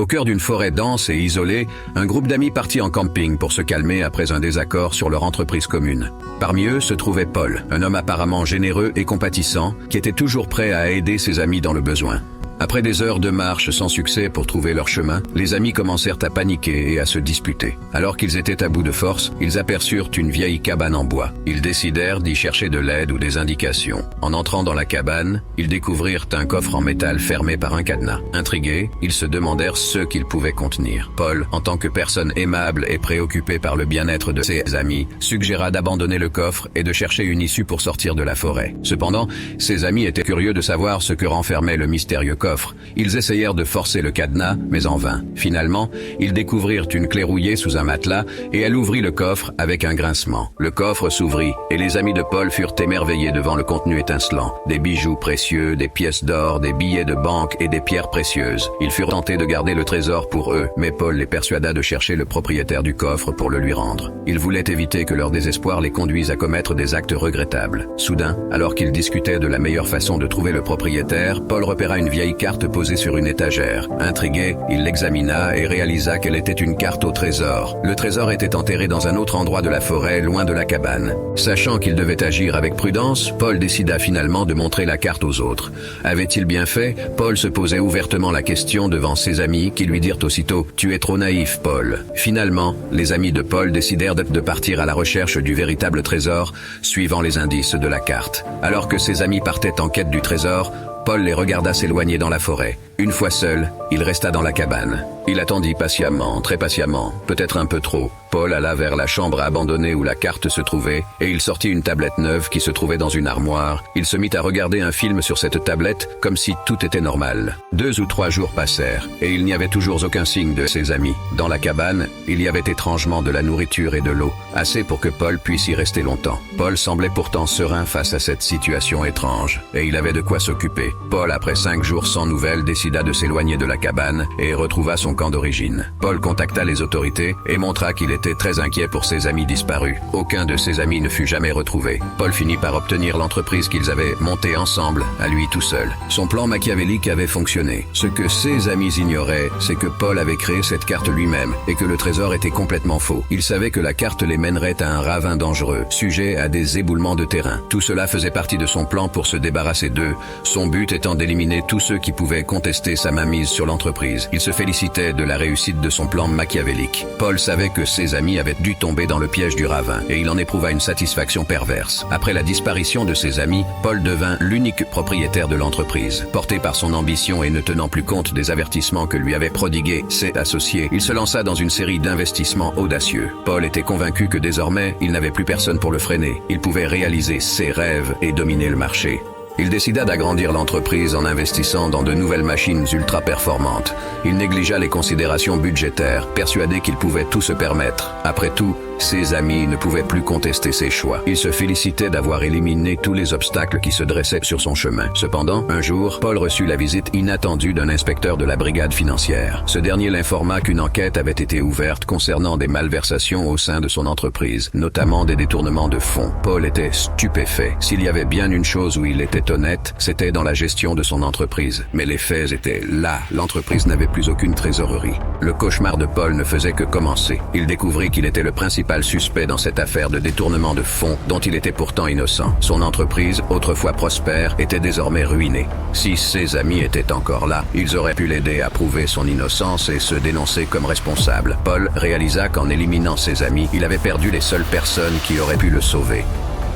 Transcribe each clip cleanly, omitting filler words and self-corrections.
Au cœur d'une forêt dense et isolée, un groupe d'amis partit en camping pour se calmer après un désaccord sur leur entreprise commune. Parmi eux se trouvait Paul, un homme apparemment généreux et compatissant, qui était toujours prêt à aider ses amis dans le besoin. Après des heures de marche sans succès pour trouver leur chemin, les amis commencèrent à paniquer et à se disputer. Alors qu'ils étaient à bout de force, ils aperçurent une vieille cabane en bois. Ils décidèrent d'y chercher de l'aide ou des indications. En entrant dans la cabane, ils découvrirent un coffre en métal fermé par un cadenas. Intrigués, ils se demandèrent ce qu'il pouvait contenir. Paul, en tant que personne aimable et préoccupée par le bien-être de ses amis, suggéra d'abandonner le coffre et de chercher une issue pour sortir de la forêt. Cependant, ses amis étaient curieux de savoir ce que renfermait le mystérieux coffre. Ils essayèrent de forcer le cadenas, mais en vain. Finalement, ils découvrirent une clé rouillée sous un matelas et elle ouvrit le coffre avec un grincement. Le coffre s'ouvrit et les amis de Paul furent émerveillés devant le contenu étincelant. Des bijoux précieux, des pièces d'or, des billets de banque et des pierres précieuses. Ils furent tentés de garder le trésor pour eux, mais Paul les persuada de chercher le propriétaire du coffre pour le lui rendre. Ils voulaient éviter que leur désespoir les conduise à commettre des actes regrettables. Soudain, alors qu'ils discutaient de la meilleure façon de trouver le propriétaire, Paul repéra une vieille carte posée sur une étagère. Intrigué, il l'examina et réalisa qu'elle était une carte au trésor. Le trésor était enterré dans un autre endroit de la forêt, loin de la cabane. Sachant qu'il devait agir avec prudence, Paul décida finalement de montrer la carte aux autres. Avait-il bien fait? Paul se posait ouvertement la question devant ses amis qui lui dirent aussitôt « Tu es trop naïf, Paul ». Finalement, les amis de Paul décidèrent de partir à la recherche du véritable trésor, suivant les indices de la carte. Alors que ses amis partaient en quête du trésor, Paul les regarda s'éloigner dans la forêt. Une fois seul, il resta dans la cabane. Il attendit patiemment, très patiemment, peut-être un peu trop. Paul alla vers la chambre abandonnée où la carte se trouvait et il sortit une tablette neuve qui se trouvait dans une armoire. Il se mit à regarder un film sur cette tablette comme si tout était normal. 2 ou 3 jours passèrent et il n'y avait toujours aucun signe de ses amis. Dans la cabane, il y avait étrangement de la nourriture et de l'eau, assez pour que Paul puisse y rester longtemps. Paul semblait pourtant serein face à cette situation étrange et il avait de quoi s'occuper. Paul, après 5 jours sans nouvelles, décida de s'éloigner de la cabane et retrouva son camp d'origine. Paul contacta les autorités et montra qu'il était très inquiet pour ses amis disparus. Aucun de ses amis ne fut jamais retrouvé. Paul finit par obtenir l'entreprise qu'ils avaient montée ensemble, à lui tout seul. Son plan machiavélique avait fonctionné. Ce que ses amis ignoraient, c'est que Paul avait créé cette carte lui-même et que le trésor était complètement faux. Il savait que la carte les mènerait à un ravin dangereux, sujet à des éboulements de terrain. Tout cela faisait partie de son plan pour se débarrasser d'eux, son but étant d'éliminer tous ceux qui pouvaient contester sa mainmise sur l'entreprise. Il se félicitait de la réussite de son plan machiavélique. Paul savait que ses amis avaient dû tomber dans le piège du ravin et il en éprouva une satisfaction perverse. Après la disparition de ses amis, Paul devint l'unique propriétaire de l'entreprise. Porté par son ambition et ne tenant plus compte des avertissements que lui avaient prodigués ses associés, il se lança dans une série d'investissements audacieux. Paul était convaincu que désormais, il n'avait plus personne pour le freiner. Il pouvait réaliser ses rêves et dominer le marché. Il décida d'agrandir l'entreprise en investissant dans de nouvelles machines ultra performantes. Il négligea les considérations budgétaires, persuadé qu'il pouvait tout se permettre. Après tout, ses amis ne pouvaient plus contester ses choix. Il se félicitait d'avoir éliminé tous les obstacles qui se dressaient sur son chemin. Cependant, un jour, Paul reçut la visite inattendue d'un inspecteur de la brigade financière. Ce dernier l'informa qu'une enquête avait été ouverte concernant des malversations au sein de son entreprise, notamment des détournements de fonds. Paul était stupéfait. S'il y avait bien une chose où il était honnête, c'était dans la gestion de son entreprise. Mais les faits étaient là. L'entreprise n'avait plus aucune trésorerie. Le cauchemar de Paul ne faisait que commencer. Il découvrit qu'il était le principal suspect dans cette affaire de détournement de fonds dont il était pourtant innocent. Son entreprise, autrefois prospère, était désormais ruinée. Si ses amis étaient encore là, ils auraient pu l'aider à prouver son innocence et se dénoncer comme responsable. Paul réalisa qu'en éliminant ses amis, il avait perdu les seules personnes qui auraient pu le sauver.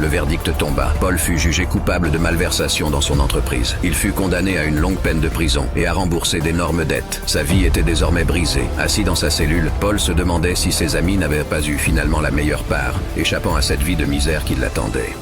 Le verdict tomba. Paul fut jugé coupable de malversation dans son entreprise. Il fut condamné à une longue peine de prison et à rembourser d'énormes dettes. Sa vie était désormais brisée. Assis dans sa cellule, Paul se demandait si ses amis n'avaient pas eu finalement la meilleure part, échappant à cette vie de misère qui l'attendait.